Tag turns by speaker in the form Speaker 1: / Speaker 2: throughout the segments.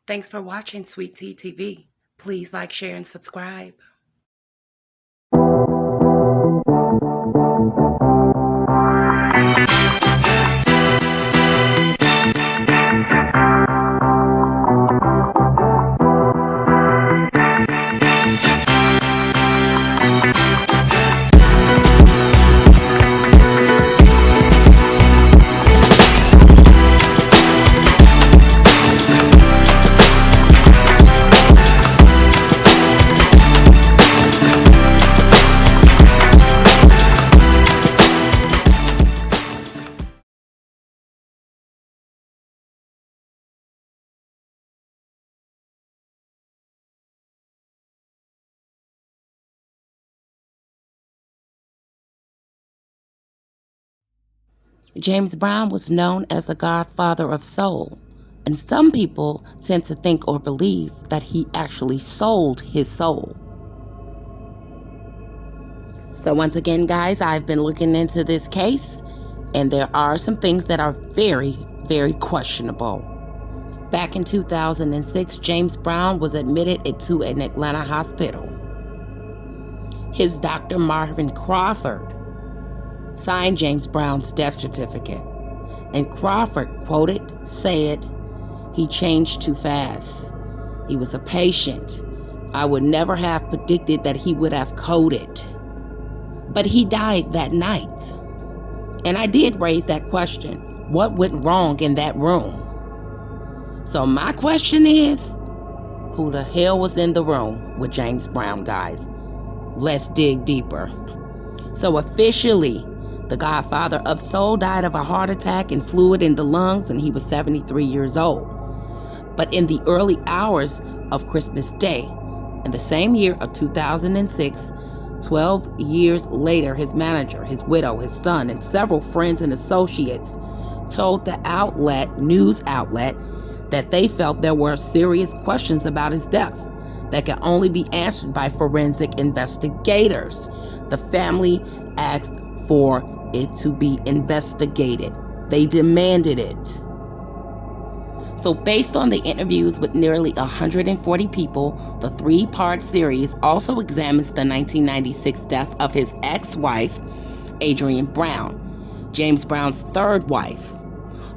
Speaker 1: Thanks for watching Sweet Tea TV. Please like, share, and subscribe. James Brown was known as the godfather of soul, and some people tend to think or believe that he actually sold his soul. So once again, guys, I've been looking into this case, and there are some things that are very, very questionable. Back in 2006, James Brown was admitted into an Atlanta hospital. His doctor, Marvin Crawford, signed James Brown's death certificate, and Crawford quoted said, "He changed too fast. He was a patient. I would never have predicted that he would have coded." But he died that night. And I did raise that question. What went wrong in that room? So my question is, who the hell was in the room with James Brown, guys? Let's dig deeper. So officially, the godfather of soul died of a heart attack and fluid in the lungs, and he was 73 years old. But in the early hours of Christmas Day, in the same year of 2006, 12 years later, his manager, his widow, his son, and several friends and associates told the news outlet, that they felt there were serious questions about his death that could only be answered by forensic investigators. The family asked for it to be investigated. They demanded it. So based on the interviews with nearly 140 people, the 3-part series also examines the 1996 death of his ex-wife, Adrienne Brown, James Brown's third wife.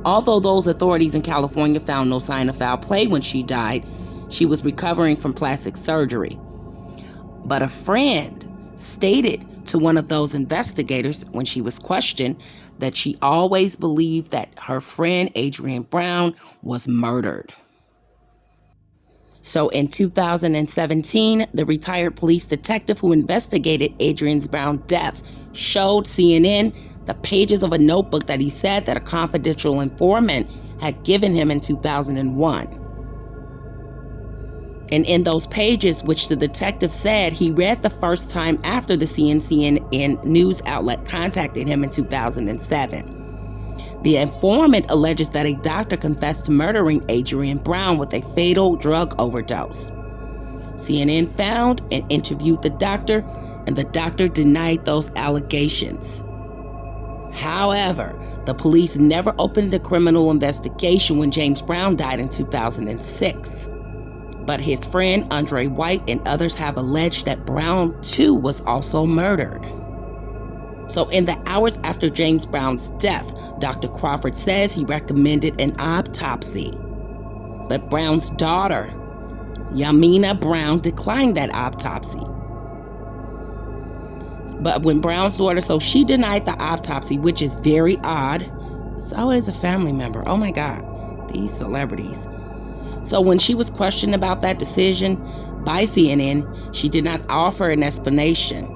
Speaker 1: Although those authorities in California found no sign of foul play when she died, she was recovering from plastic surgery. But a friend stated to one of those investigators when she was questioned that she always believed that her friend Adrienne Brown was murdered. So in 2017, the retired police detective who investigated Adrienne Brown's death showed CNN the pages of a notebook that he said that a confidential informant had given him in 2001. And in those pages, which the detective said he read the first time after the CNN news outlet contacted him in 2007. The informant alleges that a doctor confessed to murdering Adrienne Brown with a fatal drug overdose. CNN found and interviewed the doctor, and the doctor denied those allegations. However, the police never opened a criminal investigation when James Brown died in 2006. But his friend Andre White and others have alleged that Brown too was also murdered. So in the hours after James Brown's death, Dr. Crawford says he recommended an autopsy. But Brown's daughter, Yamina Brown, declined that autopsy. But when Brown's daughter, so she denied the autopsy, which is very odd. So is a family member. Oh my God, these celebrities. So when she was questioned about that decision by CNN, she did not offer an explanation.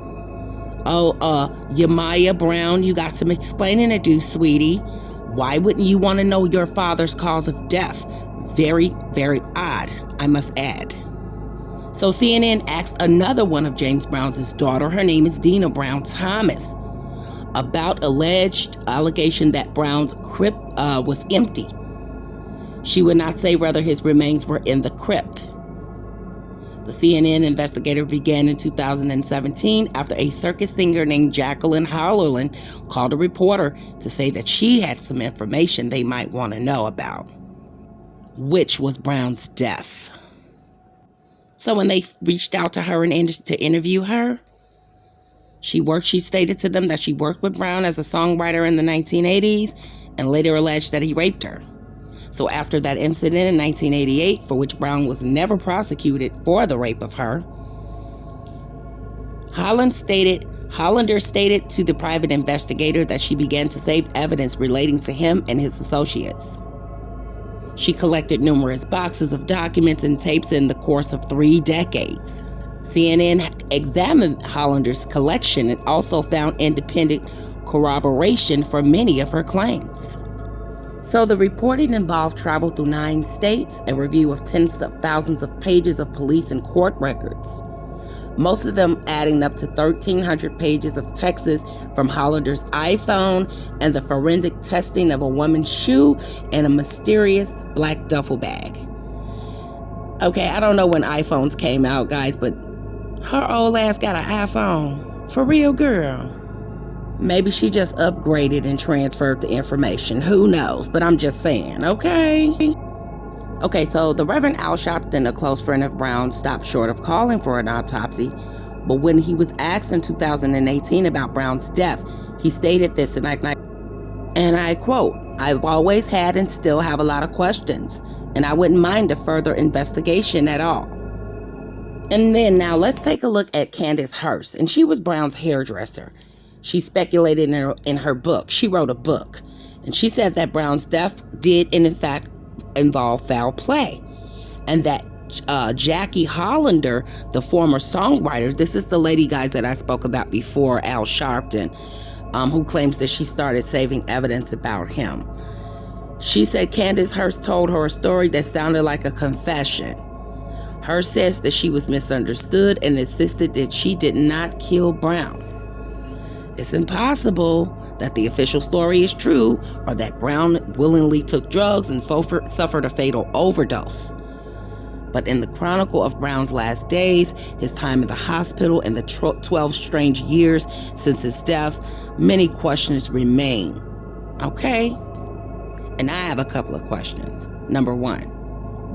Speaker 1: Yamaya Brown, you got some explaining to do, sweetie. Why wouldn't you want to know your father's cause of death? Very, very odd, I must add. So CNN asked another one of James Brown's daughter, her name is Dina Brown Thomas, about alleged allegation that Brown's crypt was empty. She would not say whether his remains were in the crypt. The CNN investigator began in 2017 after a circus singer named Jacqueline Hollerland called a reporter to say that she had some information they might want to know about. which was Brown's death. So when they reached out to her to interview her, she stated to them that she worked with Brown as a songwriter in the 1980s and later alleged that he raped her. So after that incident in 1988, for which Brown was never prosecuted for the rape of her, Hollander stated to the private investigator that she began to save evidence relating to him and his associates. She collected numerous boxes of documents and tapes in the course of 3 decades. CNN examined Hollander's collection and also found independent corroboration for many of her claims. So the reporting involved travel through 9 states, a review of tens of thousands of pages of police and court records, most of them adding up to 1,300 pages of texts from Hollander's iPhone and the forensic testing of a woman's shoe and a mysterious black duffel bag. Okay, I don't know when iPhones came out, guys, but her old ass got an iPhone. For real, girl. Maybe she just upgraded and transferred the information. Who knows? But I'm just saying, okay? Okay, so the Reverend Al Sharpton, a close friend of Brown, stopped short of calling for an autopsy. But when he was asked in 2018 about Brown's death, he stated this, and I quote, "I've always had and still have a lot of questions, and I wouldn't mind a further investigation at all." And then now let's take a look at Candace Hurst, and she was Brown's hairdresser. She speculated in her book. She wrote a book, and she said that Brown's death did, in fact, involve foul play, and that Jackie Hollander, the former songwriter, this is the lady, guys, that I spoke about before, Al Sharpton, who claims that she started saving evidence about him. She said Candace Hurst told her a story that sounded like a confession. Hurst says that she was misunderstood and insisted that she did not kill Brown. It's impossible that the official story is true or that Brown willingly took drugs and suffered a fatal overdose. But in the chronicle of Brown's last days, his time in the hospital, and the 12 strange years since his death, many questions remain. Okay? And I have a couple of questions. Number 1,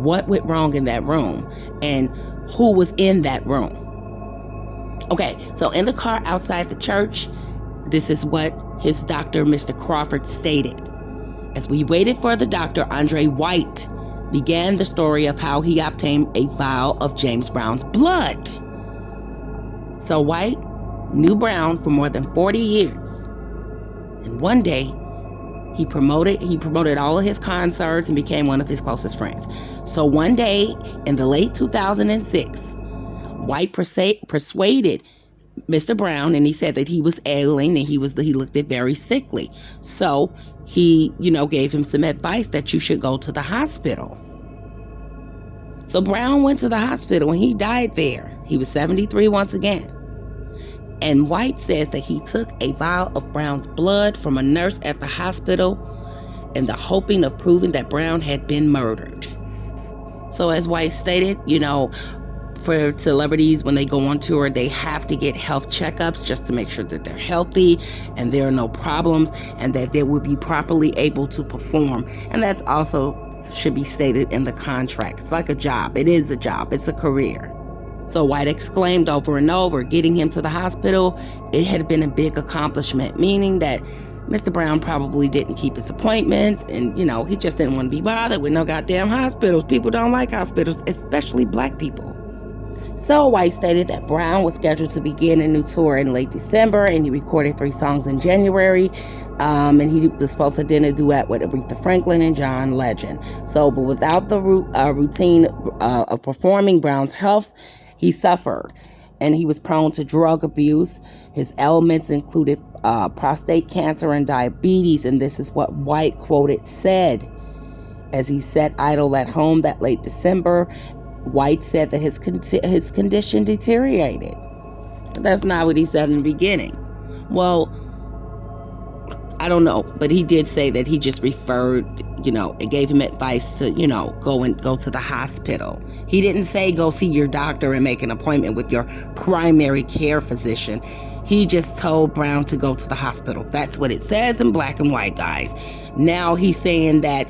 Speaker 1: what went wrong in that room? And who was in that room? Okay, so in the car outside the church, this is what his doctor, Mr. Crawford, stated. As we waited for the doctor, Andre White began the story of how he obtained a vial of James Brown's blood. So White knew Brown for more than 40 years. And one day, he promoted all of his concerts and became one of his closest friends. So one day in the late 2006, White persuaded Mr. Brown, and he said that he was ailing and he looked very sickly. So he, gave him some advice that you should go to the hospital. So Brown went to the hospital and he died there. He was 73 once again. And White says that he took a vial of Brown's blood from a nurse at the hospital in the hoping of proving that Brown had been murdered. So as White stated, for celebrities, when they go on tour, they have to get health checkups just to make sure that they're healthy and there are no problems and that they will be properly able to perform. And that's also should be stated in the contract. It's like a job. It is a job. It's a career. So White exclaimed over and over, getting him to the hospital, it had been a big accomplishment, meaning that Mr. Brown probably didn't keep his appointments and, he just didn't want to be bothered with no goddamn hospitals. People don't like hospitals, especially black people. So White stated that Brown was scheduled to begin a new tour in late December, and he recorded 3 songs in January, and he was supposed to do a duet with Aretha Franklin and John Legend. So, but without the routine of performing, Brown's health, he suffered, and he was prone to drug abuse. His ailments included prostate cancer and diabetes, and this is what White quoted said. As he sat idle at home that late December, White said that his condition deteriorated. But that's not what he said in the beginning. Well, I don't know, but he did say that he just referred, and gave him advice to, go to the hospital. He didn't say go see your doctor and make an appointment with your primary care physician. He just told Brown to go to the hospital. That's what it says in black and white, guys. Now he's saying that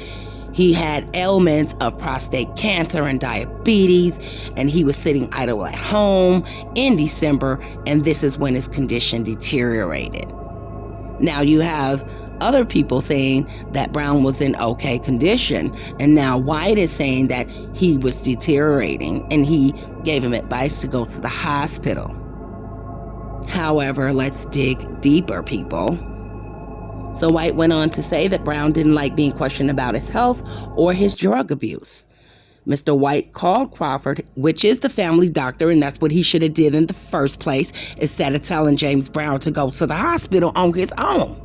Speaker 1: He had ailments of prostate cancer and diabetes, and he was sitting idle at home in December, and this is when his condition deteriorated. Now you have other people saying that Brown was in okay condition, and now White is saying that he was deteriorating, and he gave him advice to go to the hospital. However, let's dig deeper, people. So White went on to say that Brown didn't like being questioned about his health or his drug abuse. Mr. White called Crawford, which is the family doctor, and that's what he should have did in the first place, instead of telling James Brown to go to the hospital on his own.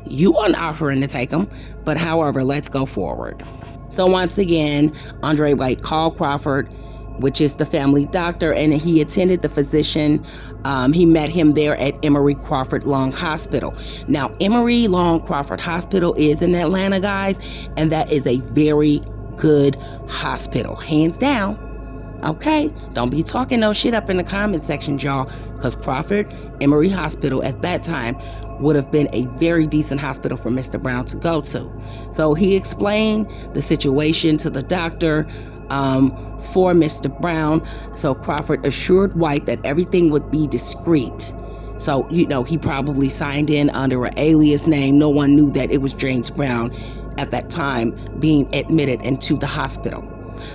Speaker 1: You weren't offering to take him, but however, let's go forward. So once again, Andre White called Crawford, which is the family doctor, and he attended the physician. He met him there at Emory Crawford Long Hospital. Now, Emory Long Crawford Hospital is in Atlanta, guys, and that is a very good hospital, hands down. Okay, don't be talking no shit up in the comment section, y'all, because Crawford Emory Hospital at that time would have been a very decent hospital for Mr. Brown to go to. So he explained the situation to the doctor for Mr. Brown. So Crawford assured White that everything would be discreet. So, he probably signed in under an alias name. No one knew that it was James Brown at that time being admitted into the hospital.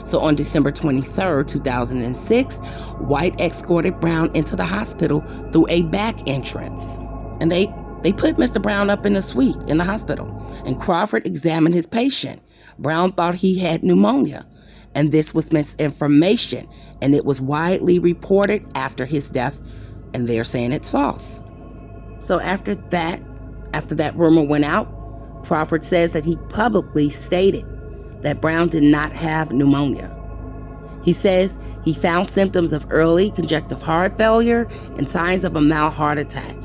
Speaker 1: So on December 23rd, 2006, White escorted Brown into the hospital through a back entrance. And they put Mr. Brown up in a suite in the hospital. And Crawford examined his patient. Brown thought he had pneumonia. And this was misinformation, and it was widely reported after his death, and they're saying it's false. So after that rumor went out, Crawford says that he publicly stated that Brown did not have pneumonia. He says he found symptoms of early congestive heart failure and signs of a mild heart attack.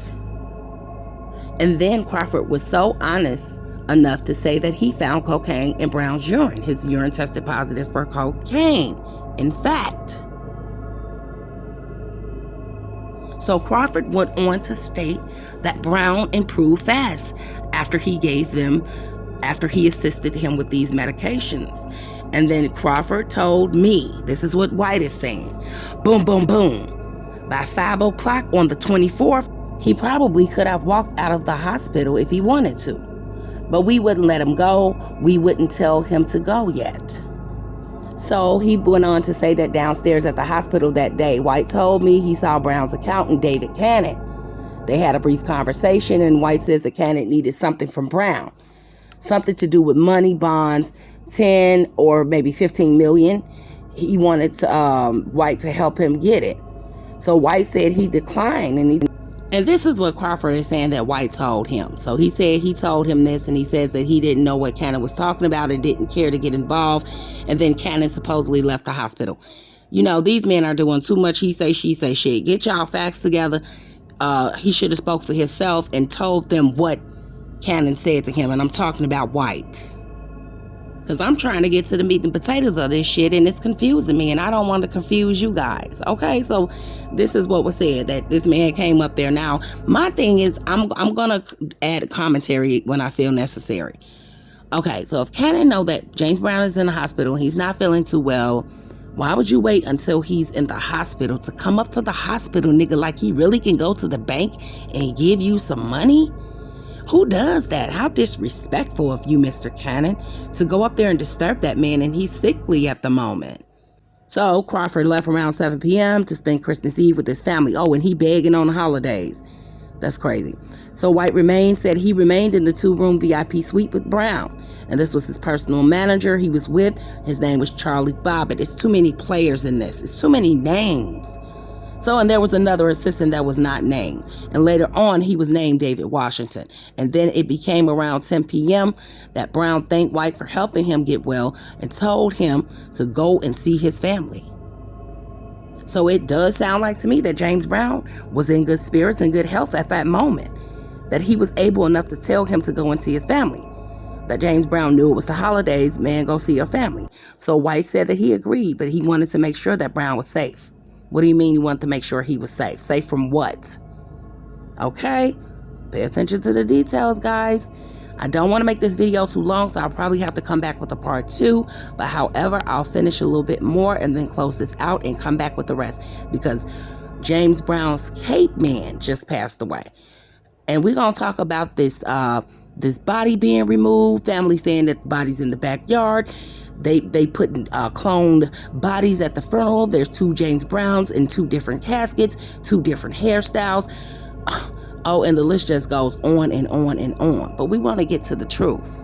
Speaker 1: And then Crawford was so honest enough to say that he found cocaine in Brown's urine. His urine tested positive for cocaine, in fact. So Crawford went on to state that Brown improved fast after he assisted him with these medications. And then Crawford told me, this is what White is saying, boom, boom, boom. By 5 o'clock on the 24th, he probably could have walked out of the hospital if he wanted to. But we wouldn't let him go. We wouldn't tell him to go yet. So he went on to say that downstairs at the hospital that day, White told me he saw Brown's accountant, David Cannon. They had a brief conversation, and White says that Cannon needed something from Brown. Something to do with money, bonds, 10 or maybe 15 million. He wanted White to help him get it. So White said he declined, and this is what Crawford is saying that White told him. So he said he told him this, and he says that he didn't know what Cannon was talking about and didn't care to get involved. And then Cannon supposedly left the hospital. These men are doing too much he say, she say shit. Get y'all facts together. He should have spoke for himself and told them what Cannon said to him. And I'm talking about White. Because I'm trying to get to the meat and potatoes of this shit, and it's confusing me, and I don't want to confuse you guys. Okay, so this is what was said, that this man came up there. Now, my thing is, I'm going to add a commentary when I feel necessary. Okay, so if Cannon know that James Brown is in the hospital and he's not feeling too well, why would you wait until he's in the hospital to come up to the hospital, nigga, like he really can go to the bank and give you some money? Who does that? How disrespectful of you, Mr. Cannon, to go up there and disturb that man, and he's sickly at the moment. So Crawford left around 7 p.m. to spend Christmas Eve with his family. Oh, and he begging on the holidays. That's crazy. So White said he remained in the 2-room VIP suite with Brown. And this was his personal manager he was with. His name was Charlie Bobbitt. It's too many players in this. It's too many names. So, and there was another assistant that was not named. And later on, he was named David Washington. And then it became around 10 p.m. that Brown thanked White for helping him get well and told him to go and see his family. So it does sound like to me that James Brown was in good spirits and good health at that moment, that he was able enough to tell him to go and see his family. That James Brown knew it was the holidays, man, go see your family. So White said that he agreed, but he wanted to make sure that Brown was safe. What do you mean you want to make sure he was safe? Safe from what? Okay, pay attention to the details, guys. I don't want to make this video too long, so I'll probably have to come back with a part 2. But however, I'll finish a little bit more and then close this out and come back with the rest, because James Brown's cape man just passed away. And we're going to talk about this this body being removed. Family saying that the body's in the backyard. They put cloned bodies at the funeral. There's 2 James Browns in 2 different caskets, 2 different hairstyles. Oh, and the list just goes on and on and on. But we want to get to the truth.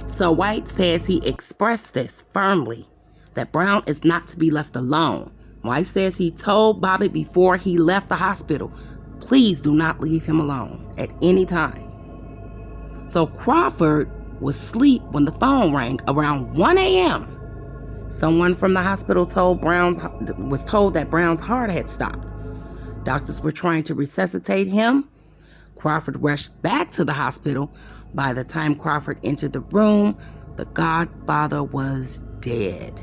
Speaker 1: So White says he expressed this firmly, that Brown is not to be left alone. White says he told Bobby before he left the hospital, please do not leave him alone at any time. So Crawford was asleep when the phone rang around 1 a.m. Someone from the hospital was told that Brown's heart had stopped. Doctors were trying to resuscitate him. Crawford rushed back to the hospital. By the time Crawford entered the room, the godfather was dead.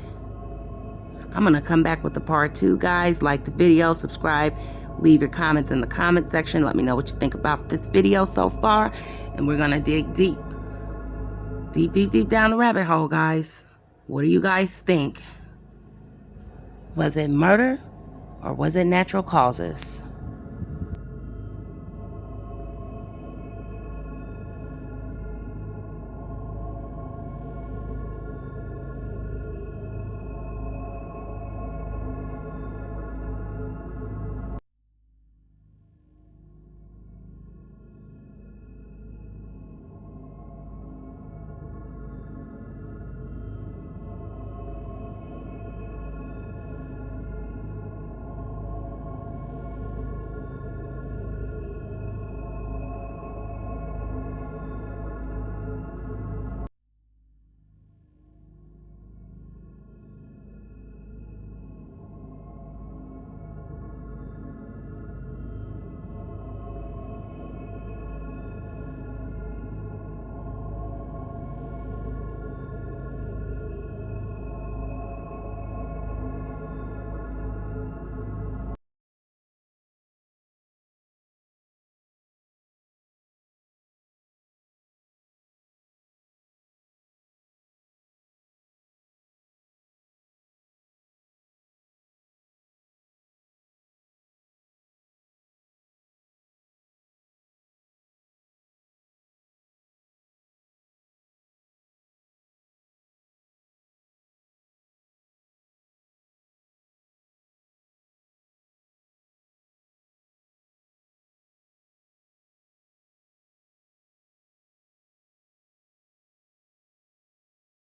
Speaker 1: I'm going to come back with the part 2, guys. Like the video, subscribe, leave your comments in the comment section. Let me know what you think about this video so far. And we're going to dig deep down the rabbit hole, guys. What do you guys think? Was it murder or was it natural causes?